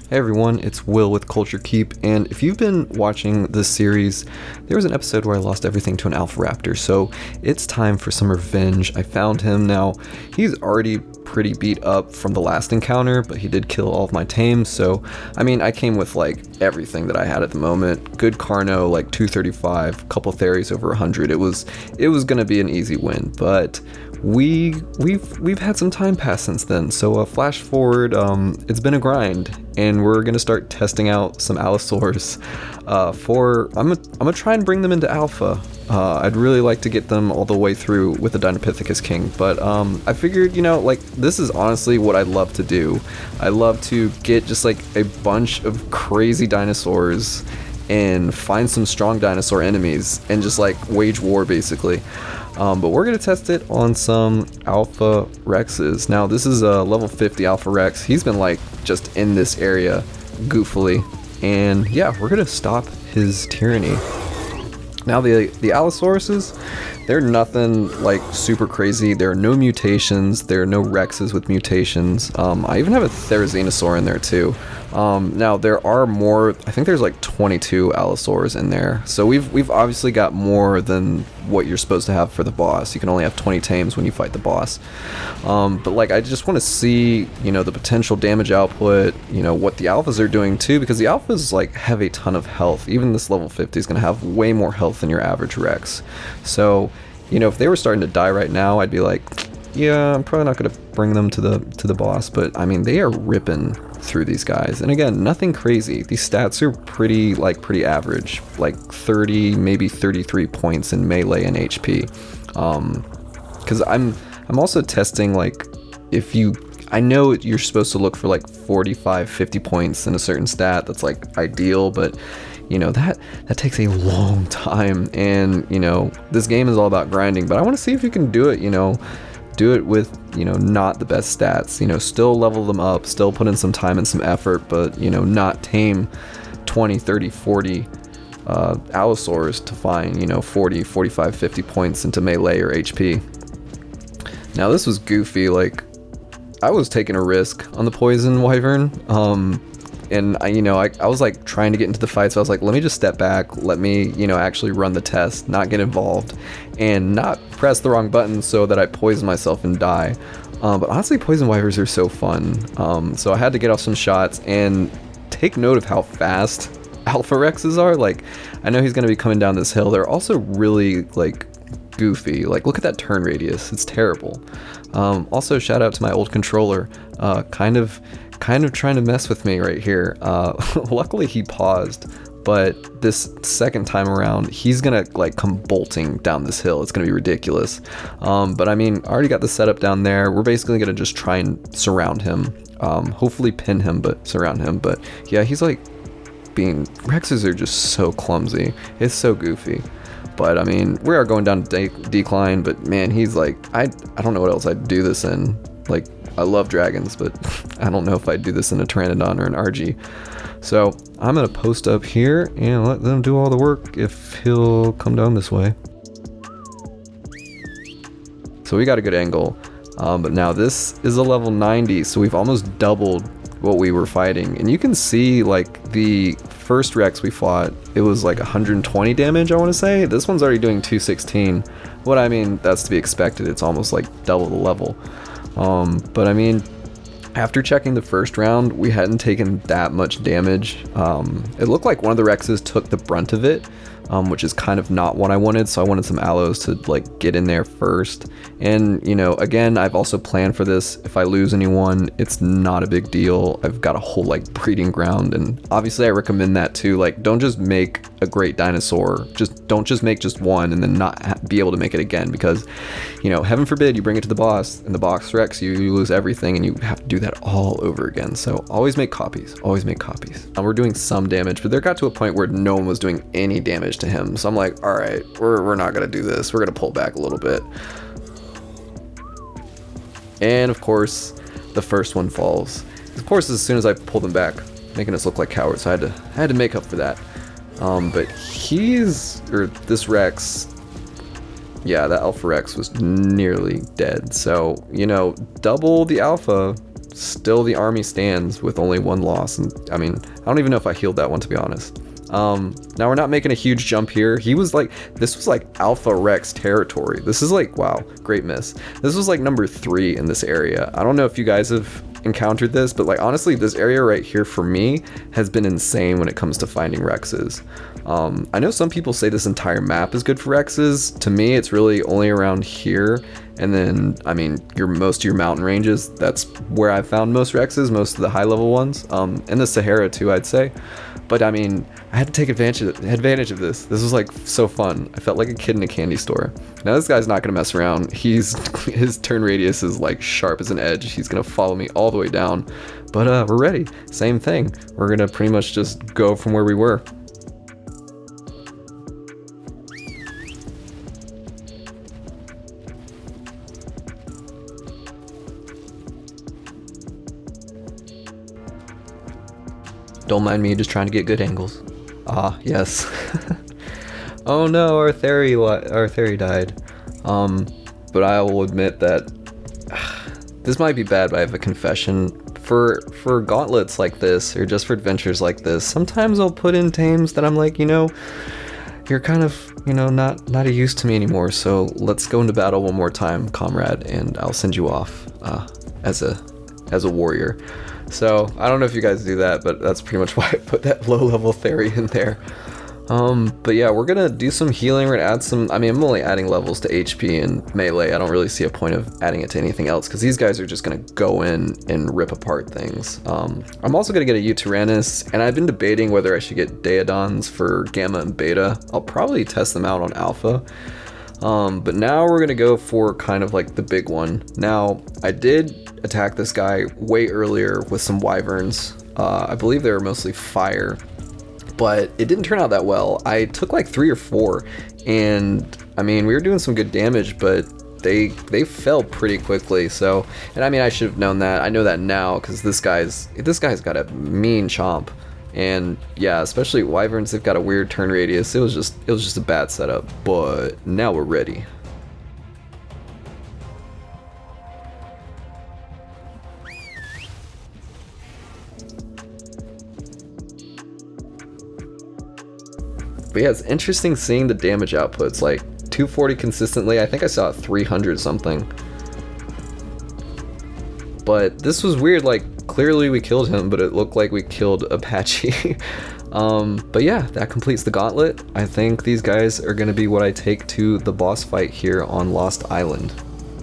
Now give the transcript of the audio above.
Hey everyone, it's Will with Culture Keep, and if you've been watching this series, there was an episode where I lost everything to an Alpha Raptor, so it's time for some revenge. I found him. Now, he's already pretty beat up from the last encounter, but he did kill all of my tames, so, I mean, I came with, like, everything that I had at the moment. Good Carno, like, 235, couple Theries over 100. It was gonna be an easy win, but we've had some time pass since then, so flash forward, it's been a grind, and we're gonna start testing out some Allosaurs. I'm gonna try and bring them into Alpha. I'd really like to get them all the way through with the Deinapithecus King, but I figured, like, this is honestly what I'd love to do. I love to get just like a bunch of crazy dinosaurs and find some strong dinosaur enemies and just like wage war basically. But we're gonna test it on some Alpha Rexes. Now this is a level 50 Alpha Rex. He's been like just in this area goofily, and yeah, we're gonna stop his tyranny. Now the Allosauruses, they're nothing like super crazy. There are no mutations. There are no Rexes with mutations. I even have a Therizinosaur in there too. Now there are more. I think there's like 22 Allosaurs in there. So we've obviously got more than what you're supposed to have for the boss. You can only have 20 tames when you fight the boss. But like, I just want to see, the potential damage output, what the alphas are doing too, because the alphas like have a ton of health. Even this level 50 is going to have way more health than your average Rex. So, if they were starting to die right now, I'd be like, yeah, I'm probably not going to bring them to the boss, but I mean, they are ripping through these guys. And again, nothing crazy. These stats are pretty average, like 30, maybe 33 points in melee and HP. Because I'm also testing, like, I know you're supposed to look for like 45, 50 points in a certain stat. That's like ideal, but that takes a long time, and this game is all about grinding, but I want to see if you can do it, do it with not the best stats, still level them up, still put in some time and some effort, but not tame 20, 30, 40 Allosaurs to find 40, 45, 50 points into melee or HP. Now this was goofy. Like, I was taking a risk on the Poison Wyvern, and I was like trying to get into the fight, so I was like, let me just step back, let me actually run the test, not get involved, and not press the wrong button so that I poison myself and die. But honestly, Poison Wyverns are so fun, so I had to get off some shots and take note of how fast Alpha Rexes are. Like, I know he's going to be coming down this hill. They're also really like goofy. Like, look at that turn radius, it's terrible. Also, shout out to my old controller, kind of trying to mess with me right here. Luckily he paused, but this second time around he's gonna like come bolting down this hill. It's gonna be ridiculous. But I mean, I already got the setup down there. We're basically gonna just try and surround him, hopefully pin him, but surround him. But yeah, he's like Rexes are just so clumsy. It's so goofy. But I mean, we are going down decline, but man, he's like, I don't know what else I'd do this in. Like, I love dragons, but I don't know if I'd do this in a Pteranodon or an RG. So I'm gonna post up here and let them do all the work if he'll come down this way. So we got a good angle, but now this is a level 90, so we've almost doubled what we were fighting. And you can see, like, the first Rex we fought, it was like 120 damage, I want to say. This one's already doing 216. What I mean, that's to be expected. It's almost like double the level. But I mean, after checking the first round, we hadn't taken that much damage. It looked like one of the Rexes took the brunt of it, which is kind of not what I wanted, so I wanted some Allos to like get in there first. And again, I've also planned for this. If I lose anyone, it's not a big deal. I've got a whole like breeding ground, and obviously I recommend that too. Like, don't just make a great dinosaur, don't just make just one and then not be able to make it again, because heaven forbid you bring it to the boss and the boss Rex you lose everything and you have to do that all over again. So always make copies, we're doing some damage, but there got to a point where no one was doing any damage to him, so I'm like, all right, we're not gonna do this. We're gonna pull back a little bit. And of course the first one falls, of course, as soon as I pull them back, making us look like cowards. So I had to make up for that. But this Rex, yeah, that Alpha Rex was nearly dead. So double the alpha still the army stands with only 1 loss. And I mean, I don't even know if I healed that one, to be honest. Now we're not making a huge jump here. This was like Alpha Rex territory. This is like, wow, great miss. This was like number 3 in this area. I don't know if you guys have encountered this, but like honestly, this area right here for me has been insane when it comes to finding Rexes. I know some people say this entire map is good for Rexes. To me, it's really only around here. And then, I mean, most of your mountain ranges, that's where I've found most Rexes, most of the high level ones. In the Sahara too, I'd say. But I mean, I had to take advantage of this. This was like so fun. I felt like a kid in a candy store. Now this guy's not gonna mess around. His turn radius is like sharp as an edge. He's gonna follow me all the way down. But we're ready. Same thing. We're gonna pretty much just go from where we were. Don't mind me just trying to get good angles. Ah, yes. Oh no, our theory died. But I will admit that this might be bad, but I have a confession. For gauntlets like this, or just for adventures like this, sometimes I'll put in tames that I'm like, you're kind of, not a use to me anymore. So let's go into battle one more time, comrade, and I'll send you off as a warrior. So I don't know if you guys do that, but that's pretty much why I put that low level theory in there. But yeah, we're gonna do some healing. We're gonna add some, I'm only adding levels to HP and melee. I don't really see a point of adding it to anything else, because these guys are just gonna go in and rip apart things. I'm also gonna get a Tyrannus, and I've been debating whether I should get Daedons for Gamma and Beta. I'll probably test them out on Alpha. But now we're gonna go for kind of like the big one. Now, I did attack this guy way earlier with some wyverns. I believe they were mostly fire, but it didn't turn out that well. I took like 3 or 4, and I mean, we were doing some good damage, but they fell pretty quickly. So, and I mean, I should have known that. I know that now because this guy's got a mean chomp. And yeah, especially wyverns, they've got a weird turn radius. It was just a bad setup, but now we're ready. But yeah, it's interesting seeing the damage outputs, like 240 consistently. I think I saw 300 something. But this was weird, like clearly we killed him, but it looked like we killed Apache. But yeah, that completes the gauntlet. I think these guys are gonna be what I take to the boss fight here on Lost Island.